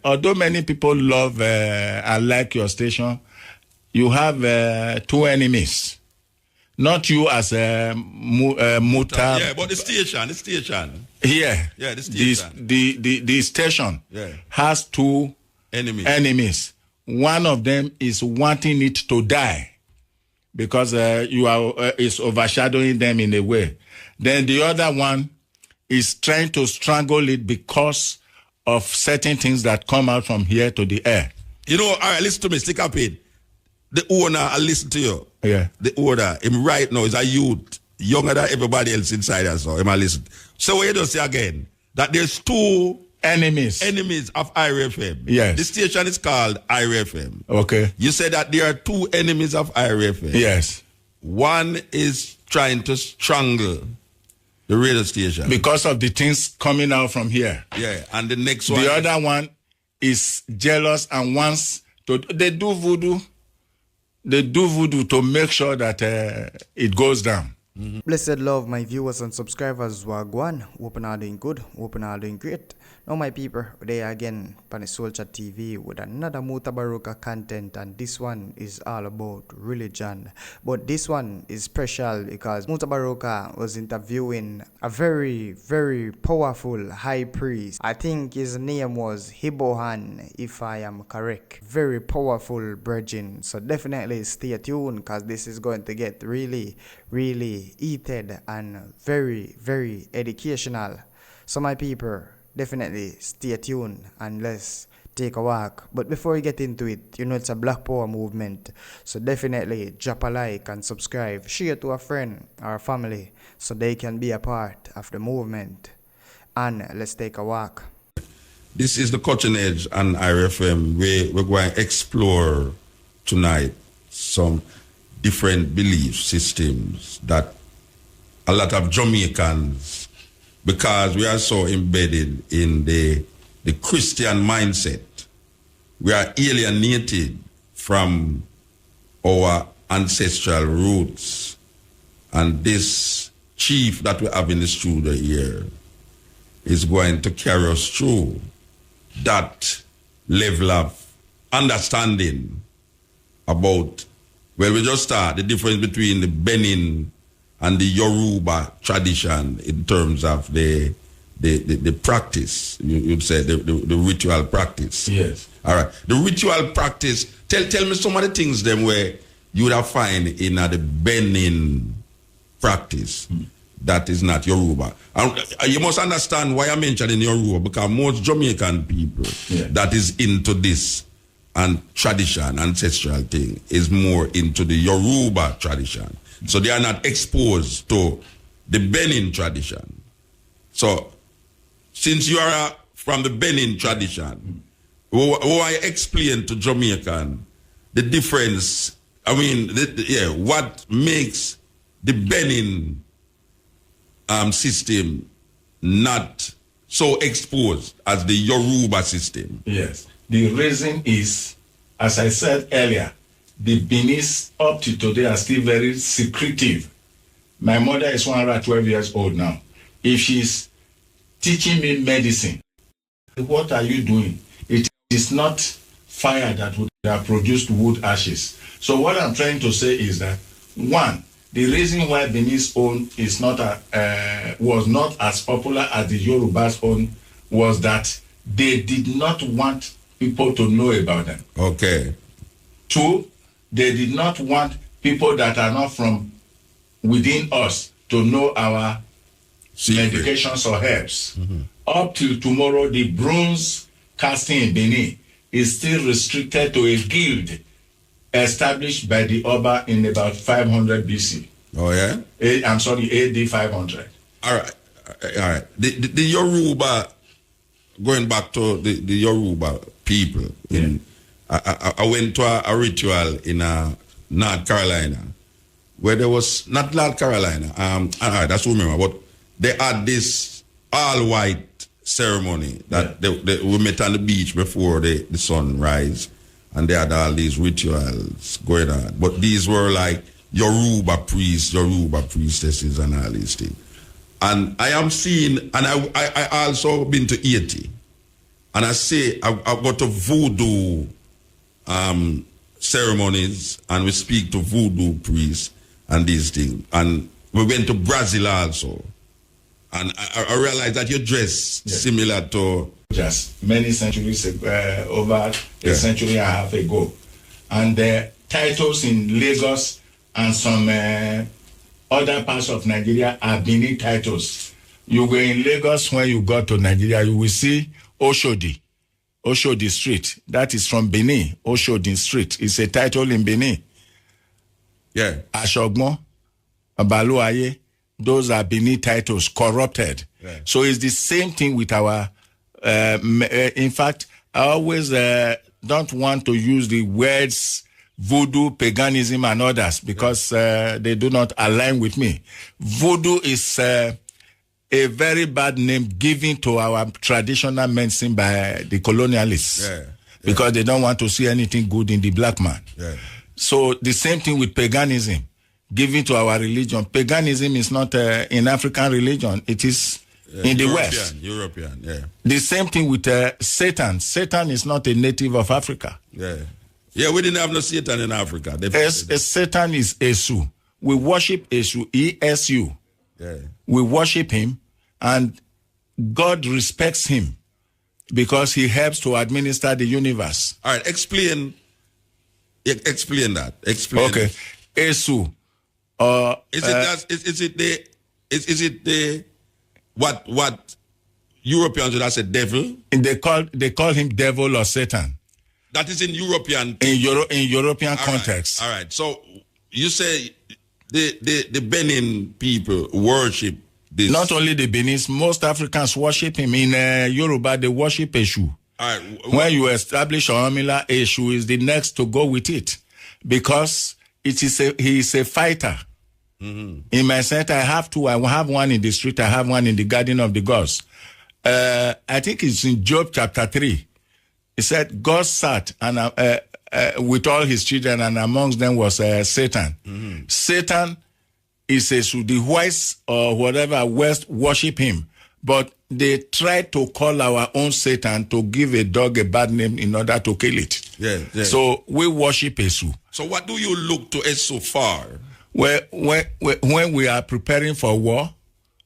Although many people love and like your station, you have two enemies. Not you as a muta. Yeah, but the station. Yeah. Yeah, the station. The station has two enemies. One of them is wanting it to die because you are is overshadowing them in a way. Then the other one is trying to strangle it because of certain things that come out from here to the air. You know, all right, listen to me, stick up in. The owner, I listen to you. Yeah. The owner, him right now is a youth, younger than everybody else inside us. So him I listen. So what you don't say again, that there's two enemies of IRFM. Yes. The station is called IRFM. Okay. You said that there are two enemies of IRFM. Yes. One is trying to strangle the radio station. Because of the things coming out from here. Yeah, and the next one. The other one is jealous and wants to, they do voodoo to make sure that it goes down. Mm-hmm. Blessed love, my viewers and subscribers. Wagwan, open are doing good, open are doing great. Now my people, they again on Soldier TV with another Mutabaruka content, and this one is all about religion. But this one is special because Mutabaruka was interviewing a very, very powerful high priest. I think his name was Hibohan, if I am correct. Very powerful virgin. So definitely stay tuned because this is going to get really, really heated and very, very educational. So my people, definitely stay tuned and let's take a walk. But before we get into it, you know it's a Black Power movement. So definitely drop a like and subscribe. Share to a friend or a family so they can be a part of the movement. And let's take a walk. This is the Cutting Edge on IRFM where we're going to explore tonight some different belief systems that a lot of Jamaicans, because we are so embedded in the Christian mindset, we are alienated from our ancestral roots. And this chief that we have in the studio here is going to carry us through that level of understanding about, well, we just start the difference between the Benin and the Yoruba tradition in terms of the practice, you'd say the ritual practice. Yes. All right. The ritual practice, tell me some of the things them where you would have find in the Benin practice that is not Yoruba. And you must understand why I mentioned in Yoruba, because most Jamaican people that is into this and tradition, ancestral thing, is more into the Yoruba tradition. So they are not exposed to the Benin tradition. So since you are from the Benin tradition, why explain to Jamaican the difference? I mean, what makes the Benin system not so exposed as the Yoruba system? Yes. The reason is, as I said earlier, the Benis up to today are still very secretive. My mother is 112 years old now. If she's teaching me medicine, what are you doing? It is not fire that would have produced wood ashes. So what I'm trying to say is that, one, the reason why Benin's own is not was not as popular as the Yoruba's own was that they did not want people to know about them. Okay. Two, they did not want people that are not from within us to know our medications or herbs. Up till tomorrow, the bronze casting in Benin is still restricted to a guild established by the Obeah in about 500 BC. Oh, yeah? I'm sorry, AD 500. All right. The Yoruba, going back to the Yoruba people, I went to a ritual in North Carolina, where there was, not North Carolina, that's what I remember, but they had this all-white ceremony that we met on the beach before the sun rise, and they had all these rituals going on. But these were like Yoruba priests, Yoruba priestesses, and all these things. And I am seeing, and I also been to Haiti. and I say I go to voodoo ceremonies, and we speak to voodoo priests and these things. And we went to Brazil also. And I realized that you dress similar to... Just many centuries ago, over a century and a half ago. And the titles in Lagos and some other parts of Nigeria are Benin titles. You go in Lagos, when you go to Nigeria, you will see Oshodi Street. That is from Benin. Oshodi Street is a title in Benin. Yeah. Ashogmo, Abaluaye, those are Benin titles, corrupted. Yeah. So it's the same thing with our... in fact, I always don't want to use the words voodoo, paganism, and others because they do not align with me. Voodoo is... a very bad name given to our traditional medicine by the colonialists because they don't want to see anything good in the black man. Yeah. So the same thing with paganism given to our religion. Paganism is not an African religion. It is in the West. European, yeah. The same thing with Satan. Satan is not a native of Africa. Yeah. Yeah, we didn't have no Satan in Africa. Satan is Esu. We worship Esu, E-S-U. Yeah. We worship him, and God respects him because he helps to administer the universe. All right, explain that. Explain. Okay, Esu. Is it the what Europeans would have said devil? They call him devil or Satan. That is in European in European context. All right. So you say the Benin people worship this. Not only the Benin, most Africans worship him. In Yoruba, they worship Eshu. All right. When you establish Oromila, Eshu is the next to go with it because he is a fighter. Mm-hmm. In my center, I have two. I have one in the street. I have one in the garden of the gods. I think it's in Job chapter 3. He said, God sat and with all his children, and amongst them was Satan. Mm-hmm. Satan is the whites or whatever West worship him, but they try to call our own Satan to give a dog a bad name in order to kill it. Yeah. So we worship Esu. So what do you look to Esu for? When we are preparing for war,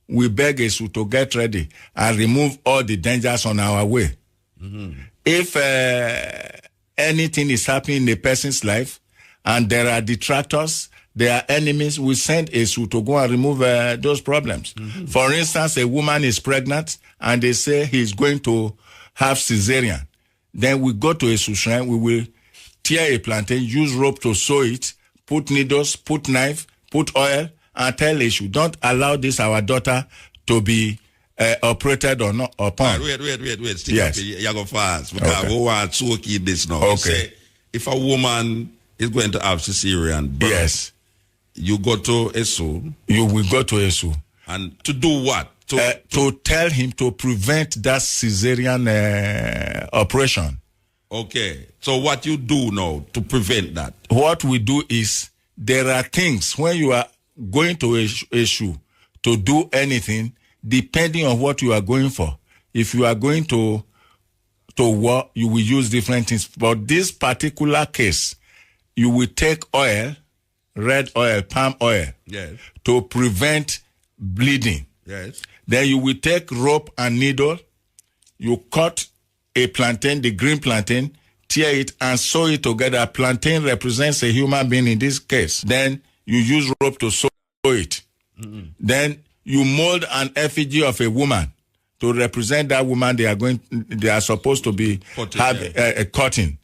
we beg Esu to get ready and remove all the dangers on our way. Mm-hmm. If anything is happening in a person's life and there are detractors, there are enemies, we send Esu to go and remove those problems. Mm-hmm. For instance, a woman is pregnant and they say he's going to have cesarean. Then we go to Esu shrine, we will tear a plantain, use rope to sew it, put needles, put knife, put oil, and tell Esu, don't allow this, our daughter, to be operated or not upon. Wait. Stick yes. up, you go fast. Because okay. we want to keep this now. Okay. Say, if a woman is going to have cesarean birth, yes, you go to Esu. You will go to Esu. And to do what? To tell him to prevent that cesarean operation. Okay. So what you do now to prevent that? What we do is, there are things when you are going to Esu to do anything, depending on what you are going for. If you are going to war, you will use different things. But this particular case, you will take oil, red oil, palm oil, yes, to prevent bleeding. Yes. Then you will take rope and needle, you cut a plantain, the green plantain, tear it and sew it together. Plantain represents a human being in this case. Then you use rope to sew it. Mm-hmm. Then you mold an effigy of a woman to represent that woman they are supposed to be cutting.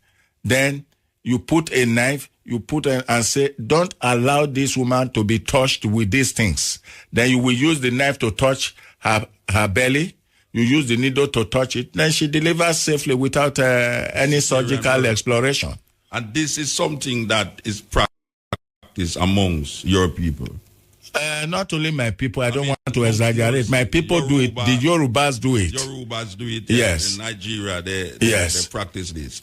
Then you put a knife, and say, don't allow this woman to be touched with these things. Then you will use the knife to touch her belly. You use the needle to touch it. Then she delivers safely without any surgical exploration. And this is something that is practiced amongst your people. Not only my people, I don't want to exaggerate. My people do it. The Yorubas do it. Yorubas do it. Yes. In Nigeria, they practice this.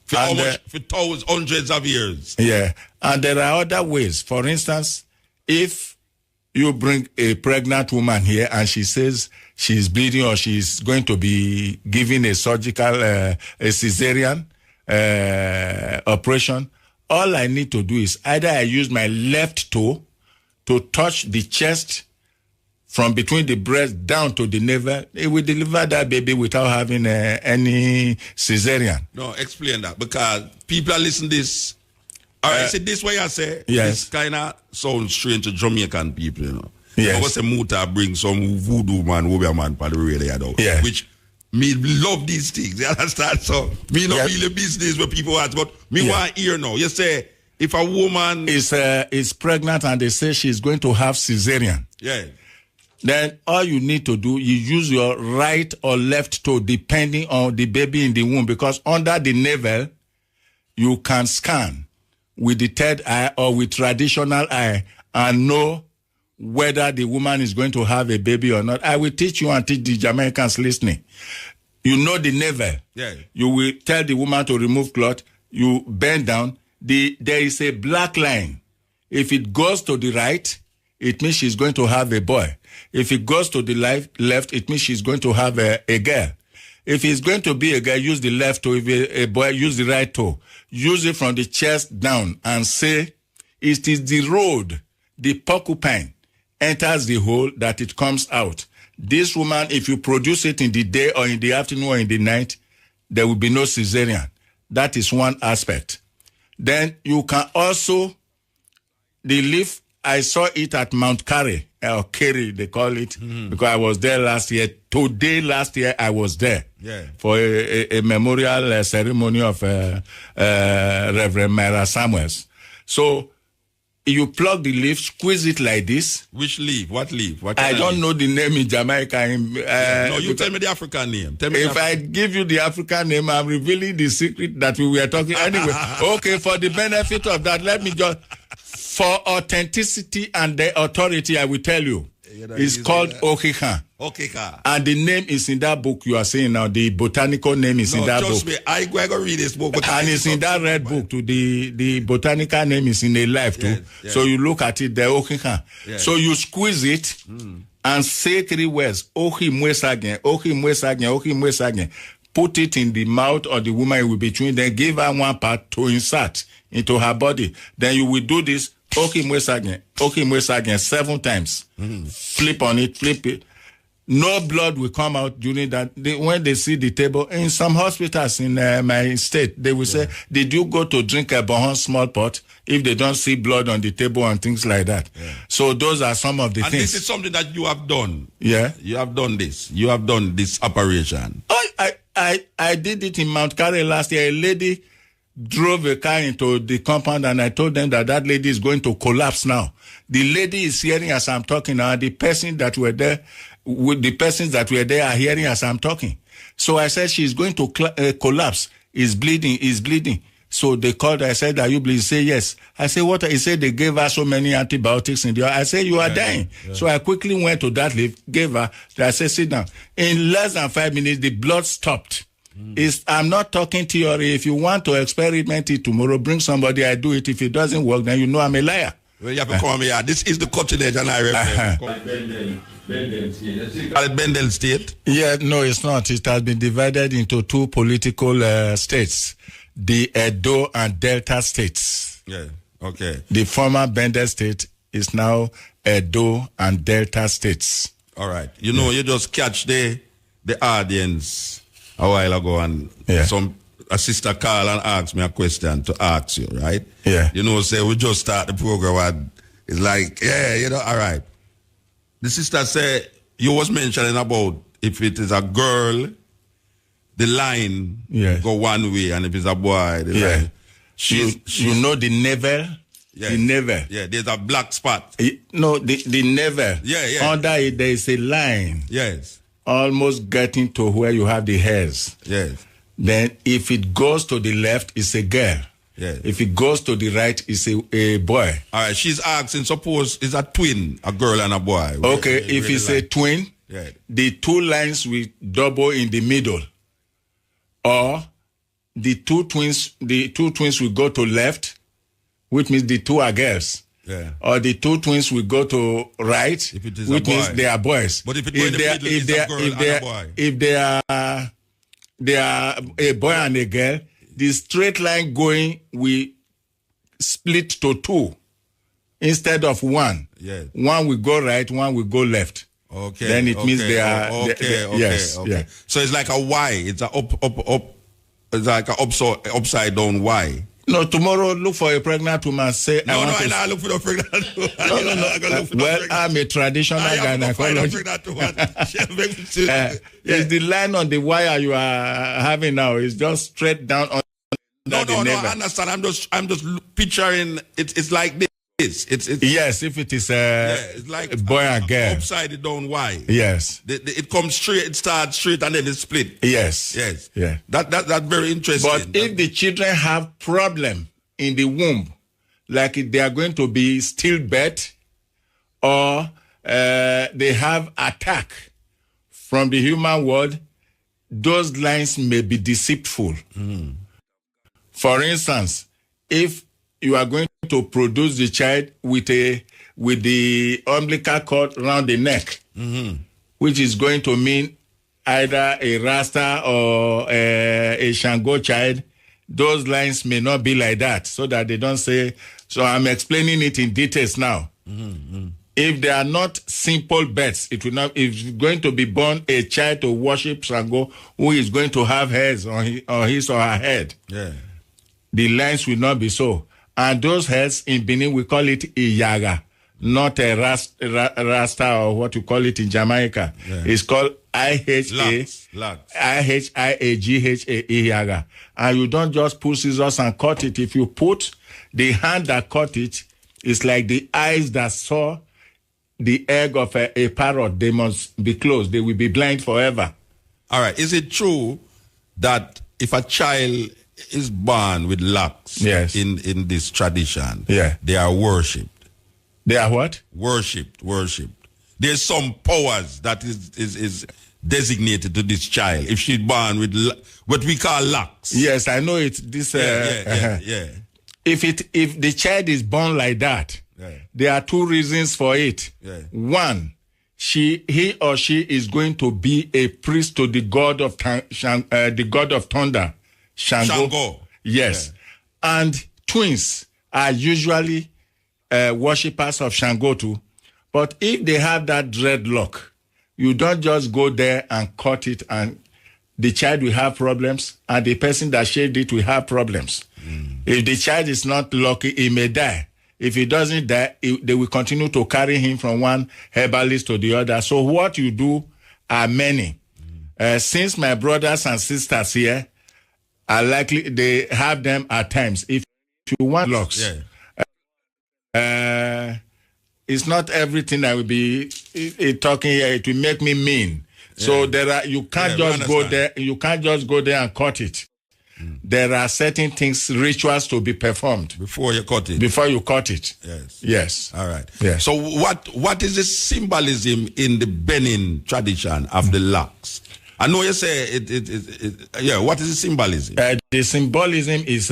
For hundreds of years. Yeah. And there are other ways. For instance, if you bring a pregnant woman here and she says she's bleeding or she's going to be given a surgical, a cesarean operation, all I need to do is either I use my left toe to touch the chest from between the breast down to the navel. It will deliver that baby without having any cesarean. No, explain that, because people are listening to this. All right, see, this way I say, yes. This kind of sounds strange to Jamaican people, you know. Yes. I was say muta bring some voodoo man, Obeah man, for the radio, though. Yeah. Which me love these things, you understand? So, me not really business where people ask, but me want to hear now. You say, if a woman is pregnant and they say she's going to have cesarean, then all you need to do, you use your right or left toe depending on the baby in the womb, because under the navel, you can scan with the third eye or with traditional eye and know whether the woman is going to have a baby or not. I will teach you and teach the Jamaicans listening. You know the navel. Yeah. You will tell the woman to remove cloth. You bend down. There is a black line. If it goes to the right, it means she's going to have a boy. If it goes to the left, it means she's going to have a girl. If it's going to be a girl, use the left toe. If a boy, use the right toe. Use it from the chest down and say, it is the road, the porcupine enters the hole that it comes out. This woman, if you produce it in the day or in the afternoon or in the night, there will be no cesarean. That is one aspect. Then you can also, the leaf, I saw it at Mount Carey, or Kerry, they call it, because I was there last year. Last year, I was there for a memorial ceremony of Reverend Myra Samuels. So you plug the leaf, squeeze it like this. Which leaf? What leaf? I don't know the name in Jamaica. No, you tell me the African name. If I give you the African name, I'm revealing the secret that we were talking. Anyway, okay, for the benefit of that, let me just... For authenticity and the authority, I will tell you, it's called Okika. Okika. And the name is in that book you are saying now. The botanical name is in that book. Trust me, I go read this book. And it's in that red book too. The botanical name is in a life too. Yes. So you look at it, the Okika. Yes. So you squeeze it and say 3 words. Oki mwesagen, oki mwesagen, oki mwesagen. Put it in the mouth of the woman you will be chewing. Then give her one part to insert into her body. Then you will do this. Okay, again 7 times. Flip on it, flip it. No blood will come out during that. When they see the table, in some hospitals in my state, they will say, did you go to drink a Bohon small pot? If they don't see blood on the table and things like that. So those are some of the things. And this is something that you have done. Yeah. You have done this. You have done this operation. I did it in Mount Carey last year. A lady drove a car into the compound and I told them that lady is going to collapse now. The lady is hearing as I'm talking now. The persons that were there are hearing as I'm talking. So I said she's going to collapse. Is bleeding. So they called her. I said, are you bleeding? He said, yes. I said, what? He said, they gave her so many antibiotics in the I said, you are dying. Yeah. So I quickly went to that lift, gave her. I said, sit down. In less than 5 minutes, the blood stopped. I'm not talking theory. If you want to experiment it tomorrow, bring somebody, I do it. If it doesn't work, then you know I'm a liar. Well, you have to come here. This is the cutting edge and I Bendel State? Yeah, no, it's not. It has been divided into 2 political states. The Edo and Delta states. Yeah, okay. The former Bendel state is now Edo and Delta states. All right. You know, you just catch the audience a while ago and a sister called and asked me a question to ask you, right? Yeah. You know, say we just start the program and it's like, all right. The sister said, you was mentioning about if it is a girl, the line go one way, and if it's a boy, the line. You know the navel? Yes. The navel. Yeah, there's a black spot. No, the navel. Yeah. Under it, there is a line. Yes. Almost getting to where you have the hairs. Yes. Then if it goes to the left, it's a girl. Yes. If it goes to the right, it's a boy. All right, she's asking, suppose it's a twin, a girl and a boy. Okay, if it's a twin, the 2 lines will double in the middle. Or the two twins will go to left, which means the 2 are girls. or the two twins will go to right, if it is which a boy. means they are boys. But if it is a girl and a boy. If they are a boy and a girl, the straight line going will split to two instead of one. Yes. One will go right, one will go left. Okay. Then it means they are yes. Yeah. So it's like a Y. It's a up. It's like an upside down Y. No, tomorrow look for a pregnant woman. Say I look for the pregnant woman. Well, I'm a traditional gynecologist. It's the line on the wire you are having now. It's just straight down on. No, I understand. I'm just picturing. It's like this. It's yes. If it is it's like a boy and girl, upside down Y. Yes. It comes straight. It starts straight and then it split. Yes. Yeah. That's very interesting. But if the children have problem in the womb, like if they are going to be stillbirth, or they have attack from the human world, those lines may be deceitful. For instance, if you are going to produce the child with the umbilical cord around the neck, which is going to mean either a Rasta or a Shango child, those lines may not be like that, so that they don't say. So I'm explaining it in details now. If they are not simple births, it will not. If it's going to be born a child to worship Shango, who is going to have hairs on his or her head, the lines will not be so. And those heads in Benin, we call it Iyaga, not a Rasta or what you call it in Jamaica. It's called IHA, IHIAGHA, Iyaga. And you don't just put scissors and cut it. If you put the hand that cut it, it's like the eyes that saw the egg of a parrot. They must be closed. They will be blind forever. All right. Is it true that if a child is born with locks in this tradition, they are worshipped? They are what? Worshipped. There's some powers that is designated to this child if she's born with what we call locks. Yes, I know it. This If the child is born like that, there are two reasons for it. One, he or she is going to be a priest to the god of thunder, Shango. Yes. And twins are usually worshippers of Shango too. But if they have that dreadlock, you don't just go there and cut it, and the child will have problems, and the person that shaved it will have problems. If the child is not lucky, he may die. If he doesn't die, they will continue to carry him from one herbalist to the other. So what you do are many. Since my brothers and sisters here are likely, they have them at times. If you want locks, it's not everything I will be talking here. It will make me mean. So you can't just go there. You can't just go there and cut it. There are certain things, rituals to be performed before you cut it. Yes. All right. Yes. So what is the symbolism in the Benin tradition of the locks? I know you say what is the symbolism? The symbolism is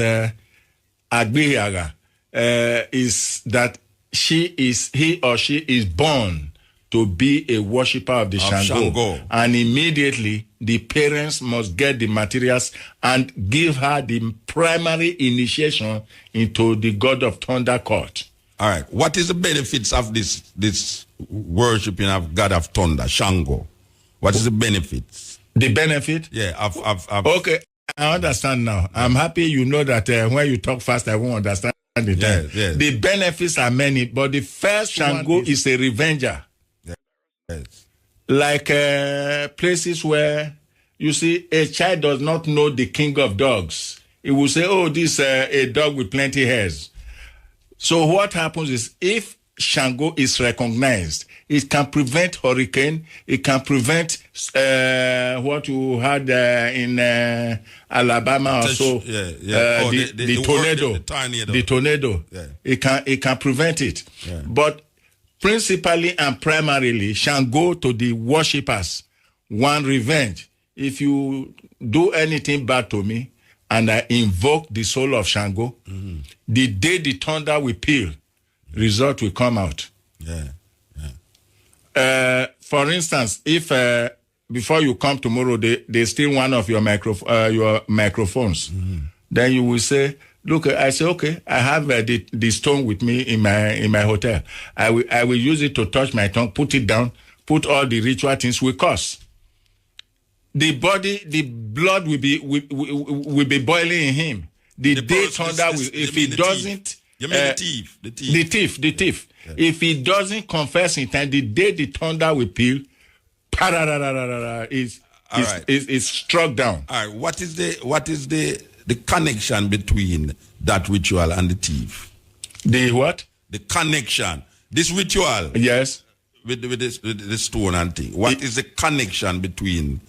Agbiyaga. Is that he or she is born to be a worshipper of the Shango. And immediately the parents must get the materials and give her the primary initiation into the god of thunder court. All right. What is the benefits of this worshiping of god of thunder, Shango? What is the benefits? The benefit? Yeah. Okay, I understand now. I'm happy you know that when you talk fast, I won't understand the time. Yes. The benefits are many, but the first Shango is a revenger. Yes. Like places where you see a child does not know the king of dogs. He will say, oh, this a dog with plenty hairs. So what happens is, if Shango is recognized, it can prevent hurricane, it can prevent what you had in Alabama or so, the tornado. The tornado. Yeah. It can prevent it. Yeah. But principally and primarily, Shango to the worshippers, one, revenge. If you do anything bad to me and I invoke the soul of Shango, the day the thunder will peal, result will come out. Yeah. For instance, if before you come tomorrow, they steal one of your microphones, then you will say, look, I say, okay, I have the stone with me in my hotel. I will use it to touch my tongue, put it down, put all the ritual things will cause. The blood will be boiling in him. The day thunder will, if he doesn't. You mean the thief? The thief. Yeah. If he doesn't confess in time, the day the thunder will peal, is struck down. All right. What is the connection between that ritual and the thief? The what? The connection. This ritual. Yes. With the stone and thing. What is the connection between?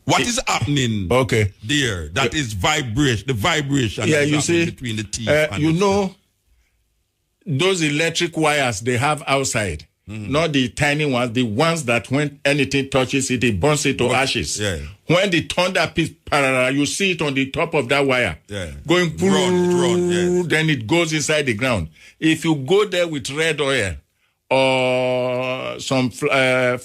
What is happening? Okay. There. That is vibration. The vibration. Yeah, you see. Between the thief and you know, those electric wires they have outside. Not the tiny ones, the ones that when anything touches it, it burns it to ashes. Yeah. When the thunder piece, you see it on the top of that wire. Yeah. Going run, yes. Then it goes inside the ground. If you go there with red oil or some flour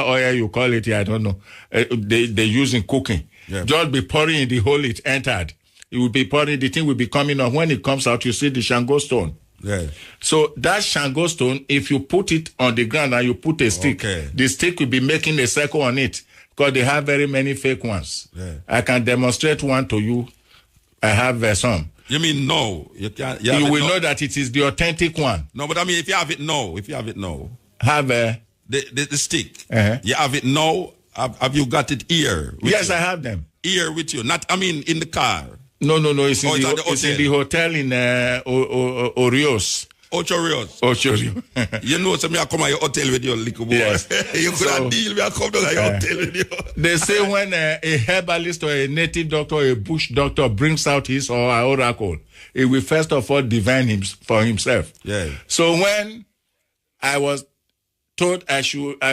oil, you call it, I don't know, they use in cooking. Yeah. Just be pouring in the hole it entered. It will be pouring, the thing will be coming up. When it comes out, you see the Shango stone. Yeah. So that Shango stone, if you put it on the ground and you put a stick, the stick will be making a circle on it because they have very many fake ones. Yeah. I can demonstrate one to you. I have some. You mean no? You can't. You will know that it is the authentic one. No, but I mean, if you have it now, have the stick. You have it now. Have you got it here? Yes, I have them. Here with you. Not, I mean, in the car. No. It's in the hotel in Orios. Ocho. You know, so I come at your hotel with your liquor boy. Yes. You could have deal with come to your hotel with you. They say when a herbalist or a native doctor or a bush doctor brings out his or her oracle, he will first of all divine him for himself. Yeah. So when I was told I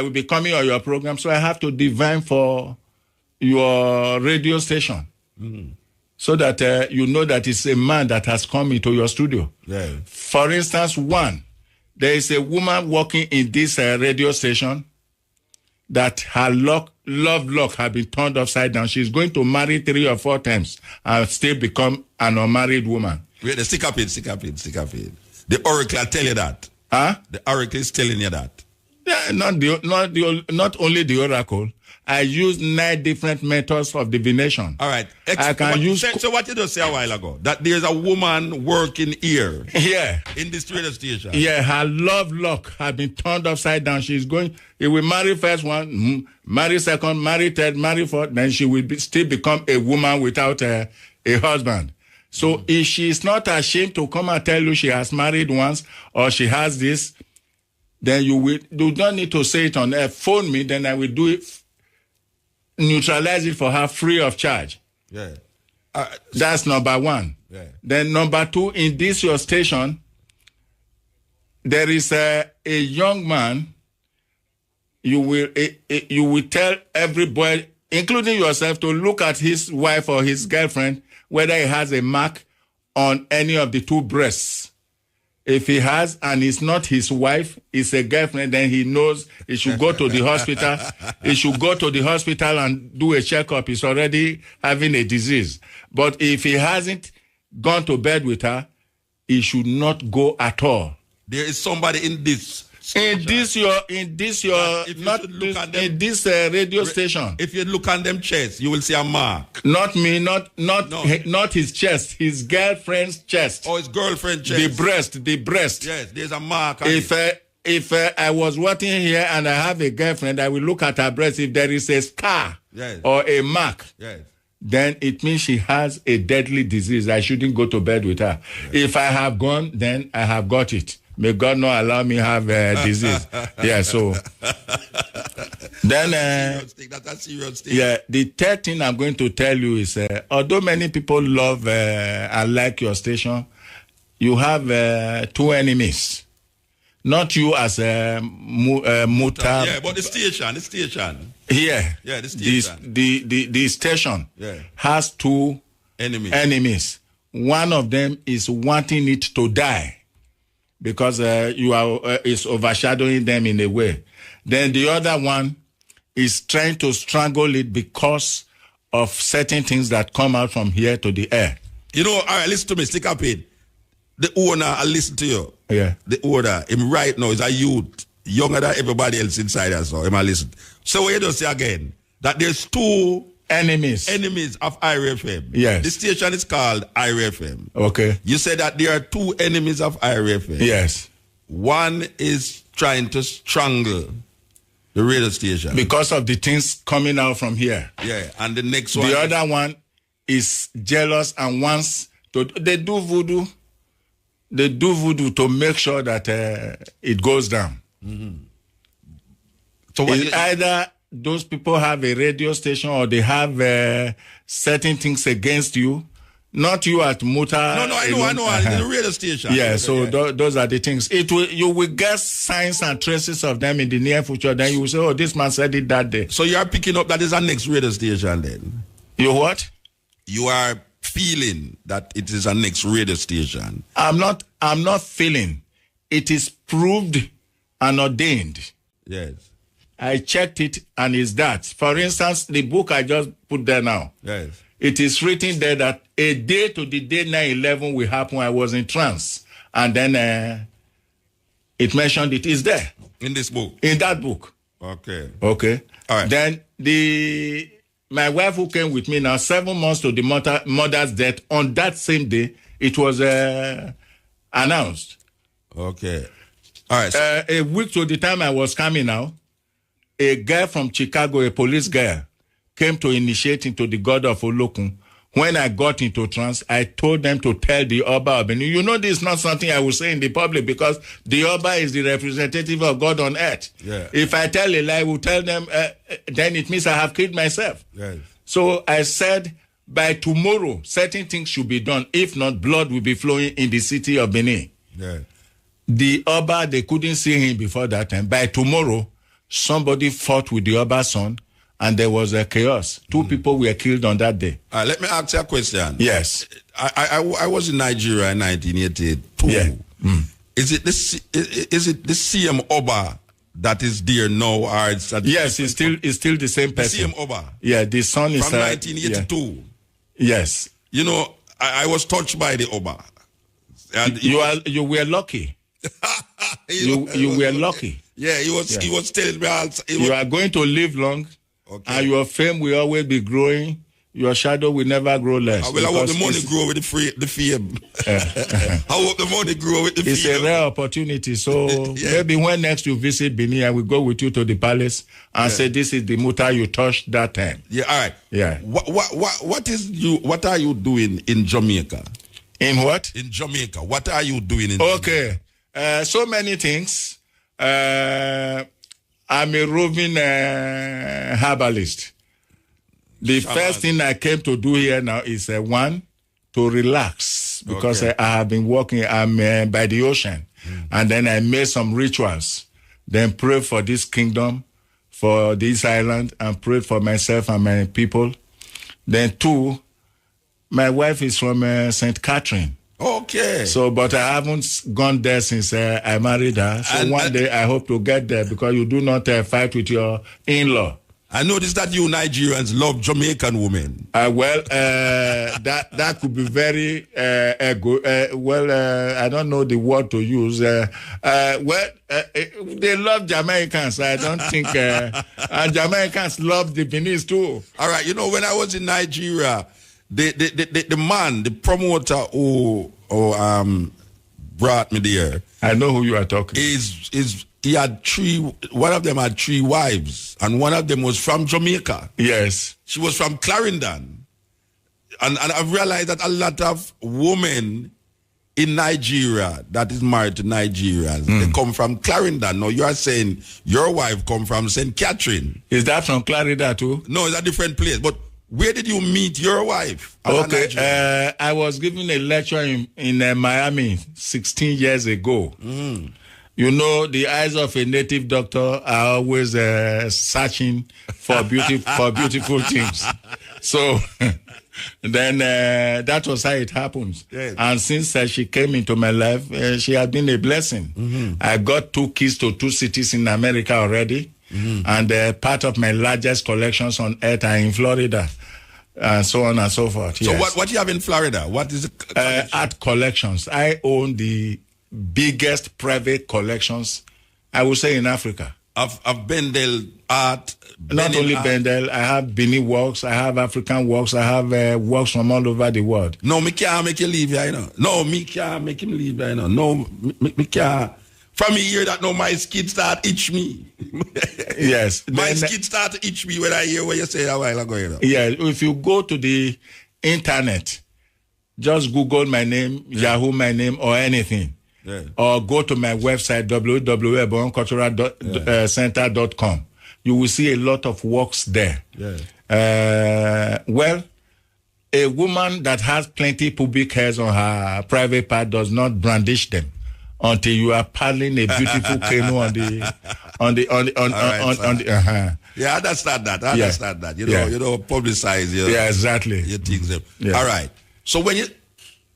will be coming on your program, so I have to divine for your radio station. So that you know that it's a man that has come into your studio. Yeah. For instance, there is a woman working in this radio station that her love lock has been turned upside down. She's going to marry 3 or 4 times and still become an unmarried woman. Wait, stick up it. The oracle tell you that. Huh? The oracle is telling you that. Yeah, not only the oracle. I use 9 different methods of divination. All right. So what you just say a while ago, that there's a woman working here. Yeah. In this radio station. Yeah, her love lock has been turned upside down. She will marry first one, marry second, marry third, marry fourth, then she will still become a woman without a husband. So if she is not ashamed to come and tell you she has married once or she has this, then you don't need to say it on air. Phone me, then I will do it. Neutralize it for her free of charge. Yeah. That's number 1. Yeah. Then number 2, in this your station, there is a young man. You will tell every boy, including yourself, to look at his wife or his girlfriend whether he has a mark on any of the 2 breasts. If he has and it's not his wife, it's a girlfriend, then he knows he should go to the hospital. He should go to the hospital and do a checkup. He's already having a disease. But if he hasn't gone to bed with her, he should not go at all. There is somebody in this radio station. If you look on them chest, you will see a mark. Not me, not his chest, his girlfriend's chest. Oh, his girlfriend's chest. The breast. Yes, there's a mark. If I was working here and I have a girlfriend, I will look at her breast. If there is a scar or a mark, then it means she has a deadly disease. I shouldn't go to bed with her. If I have gone, then I have got it. May God not allow me have a disease. Yeah, so then that's a serious thing. Yeah, the third thing I'm going to tell you is although many people love and like your station, you have 2 enemies. Not you as a muta. Yeah, but the station. Yeah. Yeah, the station. The station has 2 enemies. One of them is wanting it to die. because you are is overshadowing them in a way. Then the other one is trying to strangle it because of certain things that come out from here to the air. You know, all right, listen to me, stick up in. The owner, I listen to you. Yeah. The owner, him right now is a youth, younger than everybody else inside us. So him I listen. So what you just say again? That there's two enemies of IRFM. Yes. The station is called IRFM. Okay. You said that there are two enemies of IRFM. Yes. One is trying to strangle the radio station. Because of the things coming out from here. Yeah. And the next one. The other one is jealous and wants to, they do voodoo to make sure that it goes down. Mm-hmm. So it's either those people have a radio station or they have certain things against you. Not you at Muta. No, I know. The radio station. Yeah, so those are the things. You will get signs and traces of them in the near future. Then you will say, oh, this man said it that day. So you are picking up that is our next radio station then? You what? You are feeling that it is our next radio station. I'm not feeling. It is proved and ordained. Yes. I checked it and it's that. For instance, the book I just put there now. Yes. It is written there that a day to the day 9/11 will happen. I was in trance. And then it mentioned it is there. In this book? In that book. Okay. Okay. All right. Then my wife who came with me now, 7 months to the mother's death, on that same day, it was announced. Okay. All right. So A week to the time I was coming now, a girl from Chicago, a police girl, came to initiate into the God of Olokun. When I got into trance, I told them to tell the Obeah of Benin. You know, this is not something I will say in the public because the Obeah is the representative of God on earth. Yeah. If I tell a lie, I will tell them, then it means I have killed myself. Yes. So I said, by tomorrow, certain things should be done. If not, blood will be flowing in the city of Benin. Yeah. The Obeah, they couldn't see him before that time. By tomorrow, somebody fought with the Obeah's son, and there was a chaos. 2 people were killed on that day. Let me ask you a question. Yes. I was in Nigeria in 1982. Yeah. Is it the same Obeah that is there now, or it's yes, it's still the same person. The same Obeah. Yeah, the son is from 1982. Yeah. Yes. You know, I was touched by the Obeah. And you were lucky. you were lucky. Yeah, he was telling me you are going to live long, okay, and your fame will always be growing. Your shadow will never grow less. I hope the money grow with the fame. I hope the money grow with the fame. It's a rare opportunity. So maybe when next you visit Benin, I will go with you to the palace and say, this is the muta you touched that time. Yeah, all right. Yeah. What are you doing in Jamaica? In what? In Jamaica. What are you doing in Jamaica? So many things. I'm a roving herbalist. The first thing I came to do here now is one, to relax, because I have been working. I'm by the ocean, and then I made some rituals. Then pray for this kingdom, for this island, and pray for myself and my people. Then 2, my wife is from St. Catherine. Okay. So, but I haven't gone there since I married her. So one day I hope to get there, because you do not fight with your in-law. I noticed that you Nigerians love Jamaican women. That could be very good. I don't know the word to use. They love Jamaicans. I don't think. And Jamaicans love the Benin too. All right. You know, when I was in Nigeria, the promoter who brought me there. I know who you are talking. He had 3. One of them had 3 wives, and one of them was from Jamaica. Yes, she was from Clarendon, and I've realized that a lot of women in Nigeria that is married to Nigerians, they come from Clarendon. Now you are saying your wife come from St. Catherine. Is that from Clarendon too? No, it's a different place. But where did you meet your wife? Okay, I was giving a lecture in Miami 16 years ago. You know, the eyes of a native doctor are always searching for beautiful things. So then that was how it happens. Yes. And since she came into my life, she has been a blessing. Mm-hmm. I got 2 keys to 2 cities in America already. Mm-hmm. And part of my largest collections on earth are in Florida. And so on and so forth. So yes. what you have in Florida? What is the art collections? I own the biggest private collections, I would say, in Africa. Of Bendel art? Not only Bendel, I have Benin works, I have African works, I have works from all over the world. No, me can't make you leave here, you know. No, me can't make him leave here, you know. No, me can't. From me hear that, no, my skin start itch me. Yes. My skin start to itch me when I hear what you said a while ago, you know. Yeah, if you go to the internet, just Google my name, Yahoo my name, or anything. Yeah. Or go to my website, www.culturalcenter.com. You will see a lot of works there. Yeah. Well, a woman that has plenty pubic hairs on her private part does not brandish them until you are paddling a beautiful canoe on the. Yeah, I understand that. I understand that. You know, you know, publicize your. Yeah, exactly. Your things. Yeah. All right. So when you.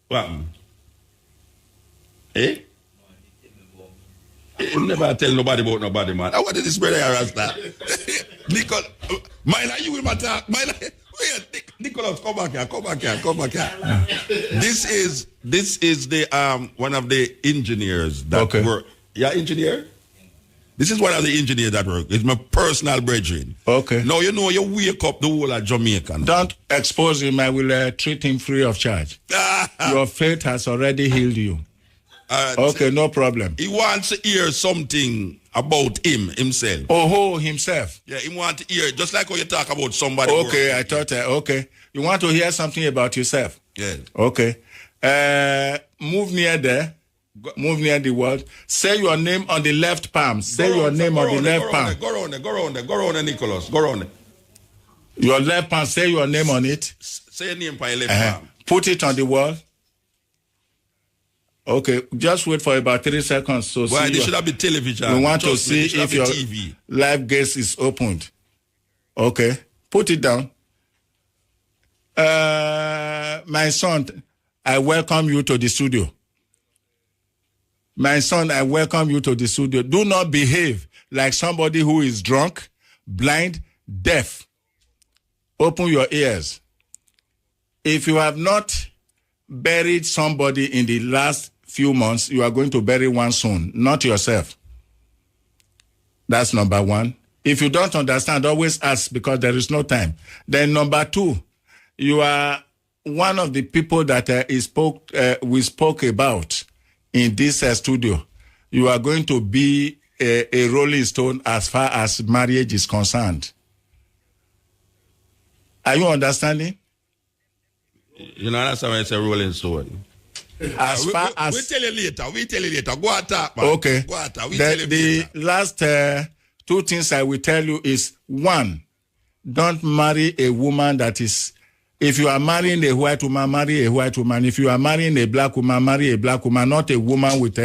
What? Eh? You never tell nobody about nobody, man. I wanted this brother Rasta. Nicholas, mine are you with my talk? Mine, wait, Nicholas, come back here. This is the one of the engineers that work. Yeah, engineer. This is one of the engineers that work. It's my personal brethren. Okay. Now you know you wake up the whole of Jamaica. Don't expose him. I will treat him free of charge. Your faith has already healed you. Okay, no problem. He wants to hear something about himself. Oh, himself. Yeah, he wants to hear, just like when you talk about somebody. Okay, I thought, okay. You want to hear something about yourself? Yeah. Okay. Move near there. Move near the word. Say your name on the left palm. Say your name on the left palm. Go around there, Nicholas. Go around there. Your left palm, say your name on it. Say your name on your left palm. Put it on the wall. Okay, just wait for about 3 seconds. So well, there should have been television. We want to see if your live gaze is opened. Okay, put it down. My son, I welcome you to the studio. My son, I welcome you to the studio. Do not behave like somebody who is drunk, blind, deaf. Open your ears. If you have not buried somebody in the last few months, you are going to bury one soon, not yourself. That's number one. If you don't understand, always ask because there is no time. Then number 2, you are one of the people that we spoke about in this studio. You are going to be a rolling stone as far as marriage is concerned. Are you understanding? You know, that's how I say rolling stone. As far as we tell you later. Go and talk, man. Okay. Go and talk. The last 2 things I will tell you is 1, don't marry a woman that is. If you are marrying a white woman, marry a white woman. If you are marrying a black woman, marry a black woman, not a woman with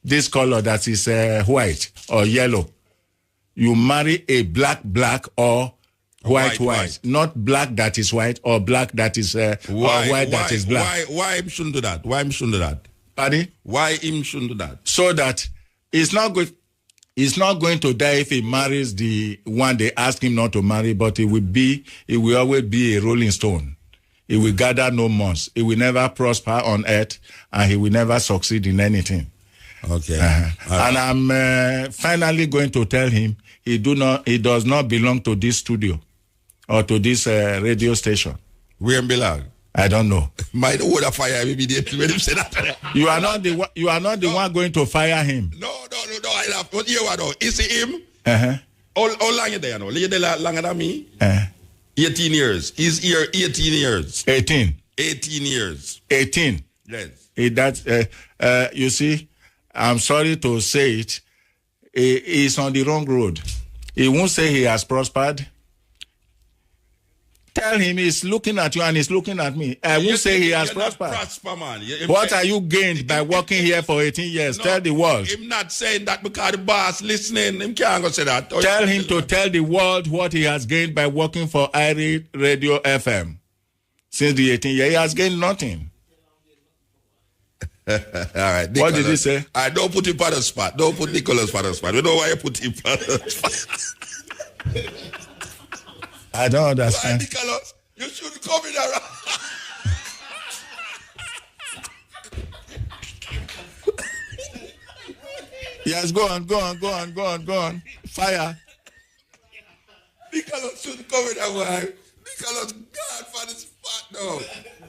this color that is white or yellow. You marry a black or white, not black that is white or black that is or white that is black. Why him shouldn't do that? Pardon? Why him shouldn't do that? So that it's not going to die if he marries the one they ask him not to marry, but it will always be a rolling stone. He will gather no months. He will never prosper on earth, and he will never succeed in anything. Okay. And I'm finally going to tell him he does not belong to this studio or to this radio station. Where belong? I don't know. Might order fire immediately when him say that. You are not the one going to fire him. No. I laugh. What you want to? Is it him? Uh-huh. How long you there? No, you there longer than me? 18 years. He's here 18 years. 18. 18 years. 18. Yes. You see, I'm sorry to say it. He's on the wrong road. He won't say he has prospered. Tell him he's looking at you and he's looking at me. I won't say he has prospered. Prosper, man. What are you gained by working here for 18 years? Tell the world. I'm not saying that because the boss listening. Him can't go say that. Tell him to tell the world what he has gained by working for Irie Radio FM. Since the 18 years, he has gained nothing. All right. Nicholas, what did he say? I don't put him on the spot. Don't put Nicholas on the spot. We know why you put him on the spot. I don't understand. Why, Nicholas? You should come in around. Yes, go on. Fire. Nicholas should come in around. Nicholas, God, for the spot, no.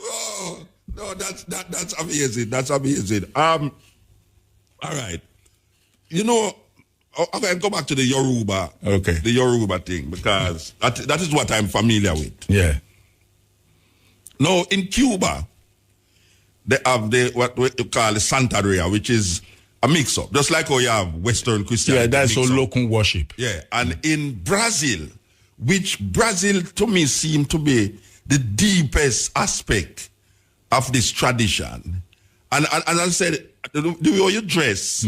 Oh, no, that's amazing. That's amazing. All right. You know, I'm going to go back to the Yoruba. Okay. The Yoruba thing, because that is what I'm familiar with. Yeah. Now, in Cuba, they have what you call the Santeria, which is a mix-up. Just like how you have Western Christianity. Yeah, that's all local worship. Yeah, and in Brazil, which Brazil to me seemed to be the deepest aspect of this tradition. And I said, the way you dress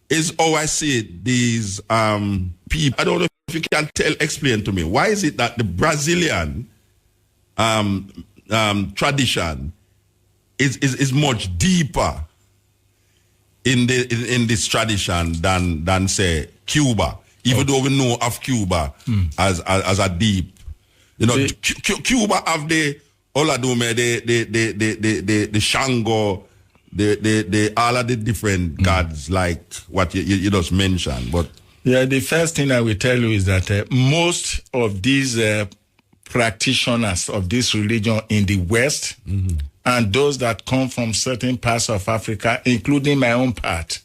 is how I see these people. I don't know if you can explain to me. Why is it that the Brazilian tradition is much deeper in this tradition than say Cuba? Even though we know of Cuba as a deep, you know, Cuba have the Oladume, the Shango, the all of the different gods like what you just mentioned. But yeah, the first thing I will tell you is that most of these practitioners of this religion in the West and those that come from certain parts of Africa, including my own part,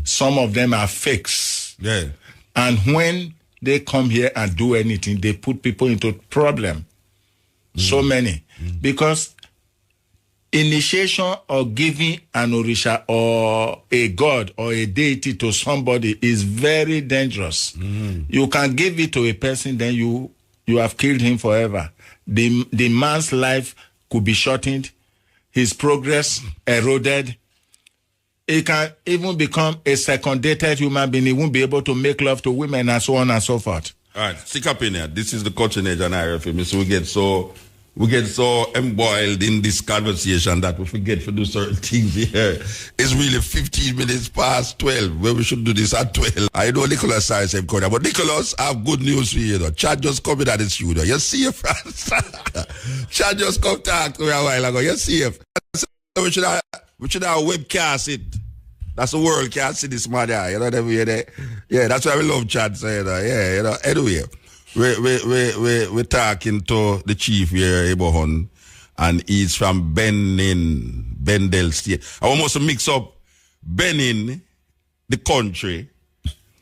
some of them are fakes. Yeah. And when they come here and do anything, they put people into problem. So many. Because initiation or giving an orisha or a god or a deity to somebody is very dangerous. You can give it to a person, then you have killed him forever. The man's life could be shortened, his progress eroded. He can even become a second-dated human being. He won't be able to make love to women and so on and so forth. All right, stick up in here. This is the Coaching Edge and IRFM. So we get so embroiled in this conversation that we forget to do certain things here. It's really 15 minutes past 12, where we should do this at 12. I know Nicholas says same corner, but Nicholas, I have good news for you. Chad just come in at the studio. You see it, friends? Chad just come talk to me a while ago. You see it? We should have webcast it. That's the world can't see this man there. You know what I mean? Yeah, that's why we love Chad. So, yeah, you know. Anyway, we're talking to the chief here, Ebohon, and he's from Benin, Bendel State. I almost mix up Benin, the country,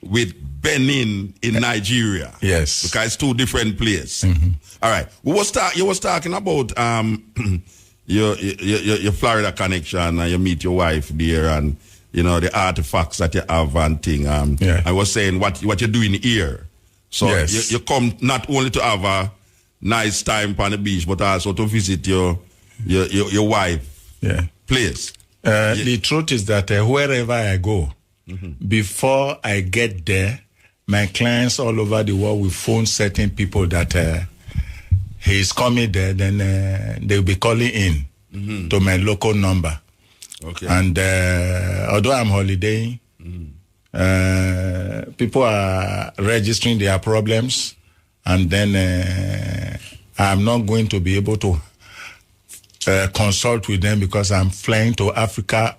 with Benin in Nigeria. Yes. Because it's two different places. All right. You was talking about your Florida connection, and you meet your wife there, and you know the artifacts that you have and thing. I was saying what you're doing here. So yes. you come not only to have a nice time on the beach, but also to visit your wife place. The truth is that wherever I go, before I get there, my clients all over the world will phone certain people that he's coming there, then they'll be calling in to my local number. Okay. And although I'm holidaying, people are registering their problems, and then I'm not going to be able to consult with them because I'm flying to Africa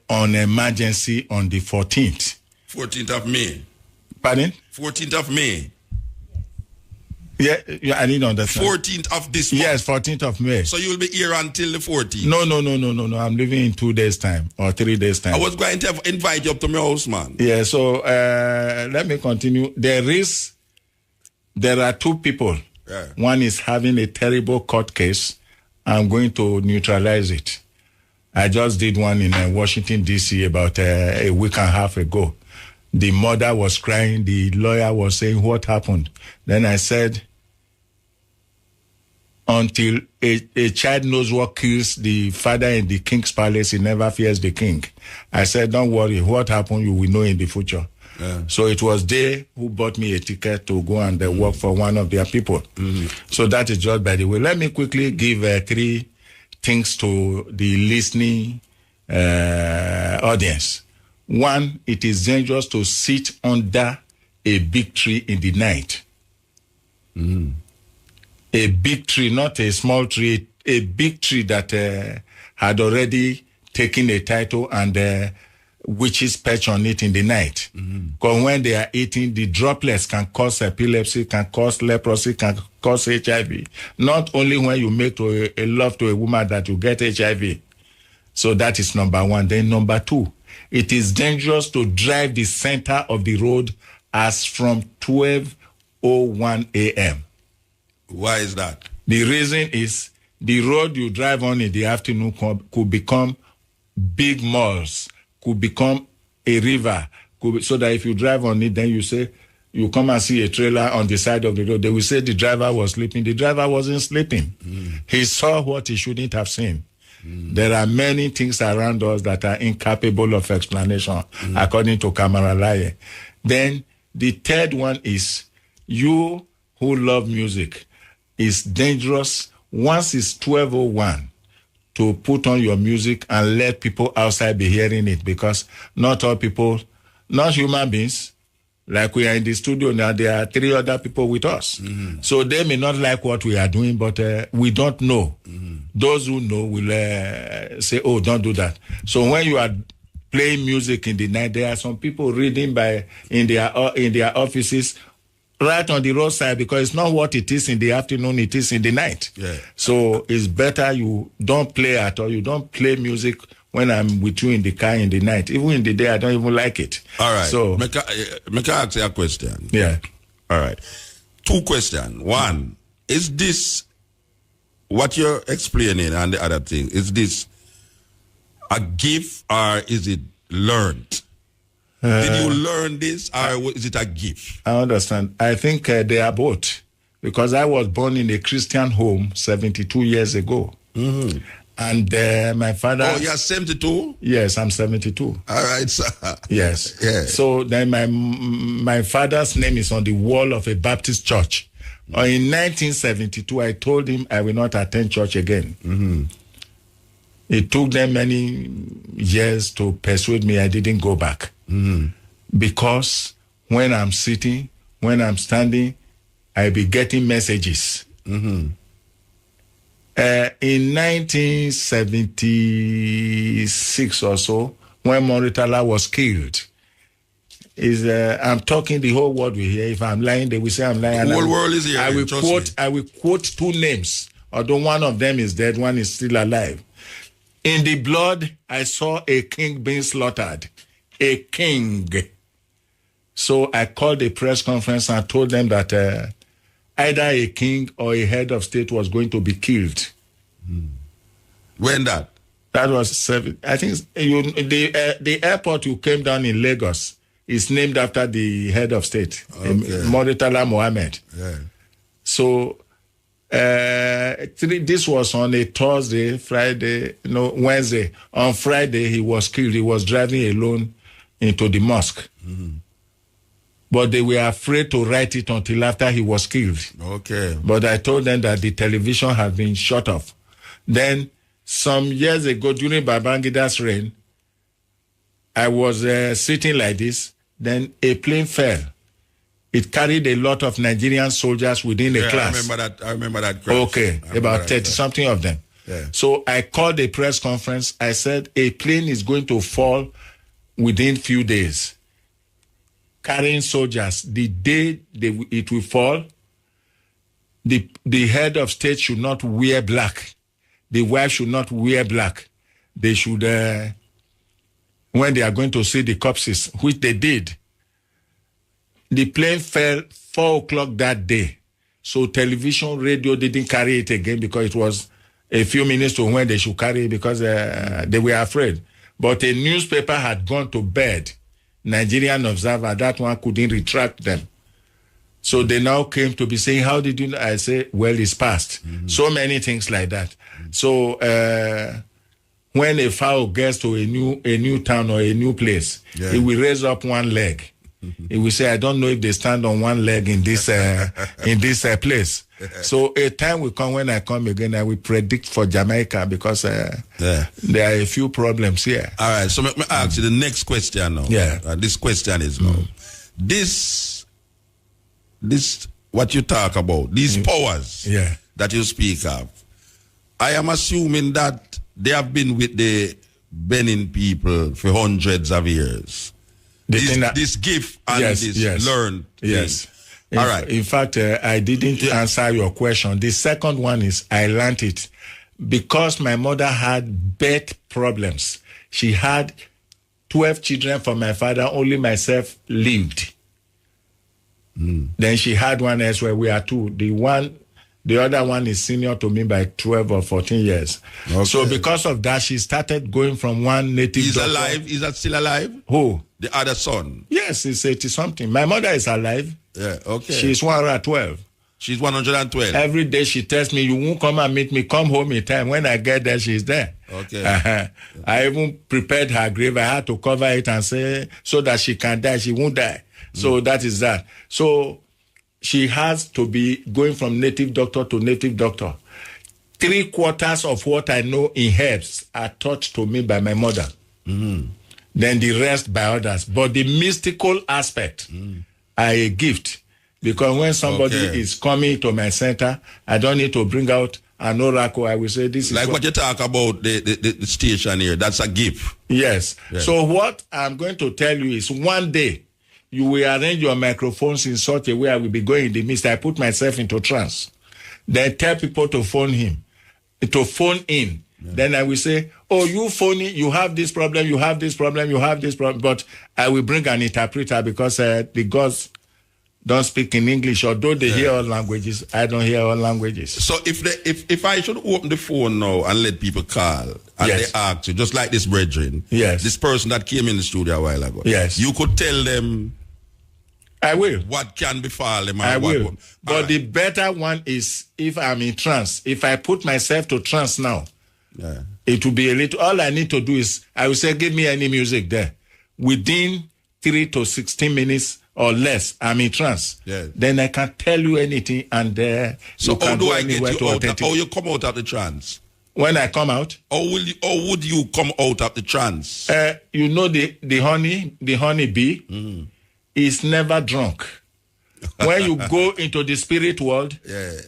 on emergency on the 14th. 14th of May. Pardon? 14th of May. Yeah, I didn't understand. 14th of this month. Yes, 14th of May. So you'll be here until the 14th? No. I'm leaving in 2 days' time or 3 days' time. I was going to invite you up to my house, man. Yeah, so let me continue. There are two people. Yeah. One is having a terrible court case. I'm going to neutralize it. I just did one in Washington, D.C. about a week and a half ago. The mother was crying. The lawyer was saying, what happened? Then I said, until a child knows what kills the father in the king's palace, he never fears the king. I said, don't worry, what happened, you will know in the future. Yeah. So it was they who bought me a ticket to go and work for one of their people. So that is just by the way. Let me quickly give 3 things to the listening audience. 1, it is dangerous to sit under a big tree in the night. A big tree, not a small tree, a big tree that had already taken a title and witches perch on it in the night. Because when they are eating, the droplets can cause epilepsy, can cause leprosy, can cause HIV. Not only when you make a love to a woman that you get HIV. So that is number 1. Then number 2, it is dangerous to drive the center of the road as from 12:01 a.m. Why is that? The reason is the road you drive on in the afternoon could become big malls, could become a river, so that if you drive on it, then you come and see a trailer on the side of the road. They will say the driver was sleeping. The driver wasn't sleeping. He saw what he shouldn't have seen. There are many things around us that are incapable of explanation, according to Kamaralaye. Then the third one is you who love music. It's dangerous once it's 12:01 to put on your music and let people outside be hearing it, because not all people, not human beings, like we are in the studio now, there are 3 other people with us. So they may not like what we are doing, but we don't know. Those who know will say, oh, don't do that. So when you are playing music in the night, there are some people reading in their offices right on the roadside, because it's not what it is in the afternoon, it is in the night. Yeah. So it's better you don't play at all. You don't play music when I'm with you in the car in the night. Even in the day, I don't even like it. All right. So, make I ask you a question? Yeah. All right. 2 questions. 1, is this what you're explaining and the other thing? Is this a gift or is it learned? Did you learn this or is it a gift? I understand. I think they are both, because I was born in a Christian home 72 years ago. And my father... Oh, you're 72? Yes, I'm 72. All right, sir. Yes. Yeah. So then my father's name is on the wall of a Baptist church. In 1972, I told him I will not attend church again. It took them many years to persuade me I didn't go back. Because when I'm sitting, when I'm standing, I'll be getting messages. In 1976 or so, when Moritala was killed, I'm talking, the whole world will hear. If I'm lying, they will say I'm lying. The whole world is here. I will quote 2 names, although one of them is dead, one is still alive. In the blood, I saw a king being slaughtered. A king. So I called a press conference and told them that either a king or a head of state was going to be killed. When that? That was I think the airport you came down in Lagos is named after the head of state, Moritala Mohammed. Yeah. So this was on a Thursday, Wednesday. On Friday, he was killed. He was driving alone into the mosque. But they were afraid to write it until after he was killed. Okay. But I told them that the television had been shut off. Then, some years ago, during Babangida's reign, I was sitting like this. Then a plane fell. It carried a lot of Nigerian soldiers within a class. I remember that crash. Okay, about 30-something of them. Yeah. So I called a press conference. I said, a plane is going to fall within few days, carrying soldiers. The day it will fall, the head of state should not wear black. The wife should not wear black. They should, when they are going to see the corpses, which they did, the plane fell 4 o'clock that day. So television, radio didn't carry it again because it was a few minutes to when they should carry it because they were afraid. But a newspaper had gone to bed, Nigerian Observer, that one couldn't retract them. So they now came to be saying, how did you know? I say, well, it's past. So many things like that. So when a fowl gets to a new town or a new place, it will raise up one leg. It will say, I don't know if they stand on one leg in this place. So a time will come when I come again, I will predict for Jamaica because there are a few problems here. All right, so let me ask you the next question now. Yeah. This question is now, this what you talk about, these powers that you speak of, I am assuming that they have been with the Benin people for hundreds of years. This gift and this learned thing. Yes. All right. In fact, I didn't answer your question. The second one is I learned it because my mother had birth problems. She had 12 children from my father. Only myself lived. Then she had one elsewhere. We are two. The other one is senior to me by 12 or 14 years. Okay. So because of that, she started going from one native. He's alive? Is that still alive? Who? The other son. Yes, he's 80-something. My mother is alive. Yeah, okay. She's 112. She's 112. Every day she tells me, you won't come and meet me. Come home in time. When I get there, she's there. Okay. I even prepared her grave. I had to cover it and say, so that she can die. She won't die. So that is that. So she has to be going from native doctor to native doctor. 3/4 of what I know in herbs are taught to me by my mother. Then the rest by others. But the mystical aspect are a gift. Because when somebody is coming to my center, I don't need to bring out an oracle. I will say this is like what you talk about the station here. That's a gift. Yes. So what I'm going to tell you is one day you will arrange your microphones in such a way I will be going in the midst. I put myself into trance. Then tell people to phone in. Then I will say, oh, you phony, you have this problem, you have this problem, you have this problem. But I will bring an interpreter because the gods don't speak in English. Although they hear all languages, I don't hear all languages. So if I should open the phone now and let people call and they ask you, just like this brethren, this person that came in the studio a while ago, you could tell them, I will. What can befall them? I will. But the better one is if I'm in trance. If I put myself to trance now, it will be a little. All I need to do is I will say, give me any music there. Within 3 to 16 minutes or less, I'm in trance. Then I can tell you anything, and so how do I get you out? How you come out of the trance? When I come out, how would you come out of the trance? You know the honey bee. Is never drunk. When you go into the spirit world,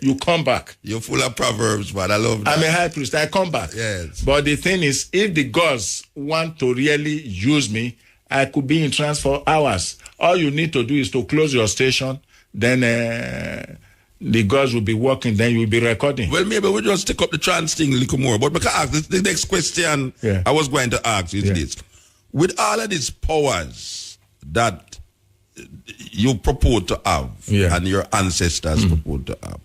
you come back. You're full of proverbs, but I love that. I'm a high priest. I come back. Yes. But the thing is, if the gods want to really use me, I could be in trance for hours. All you need to do is to close your station. Then the gods will be working. Then you'll be recording. Well, maybe we'll just take up the trance thing a little more. But because the next question I was going to ask is this. With all of these powers that you purport to have and your ancestors purport to have,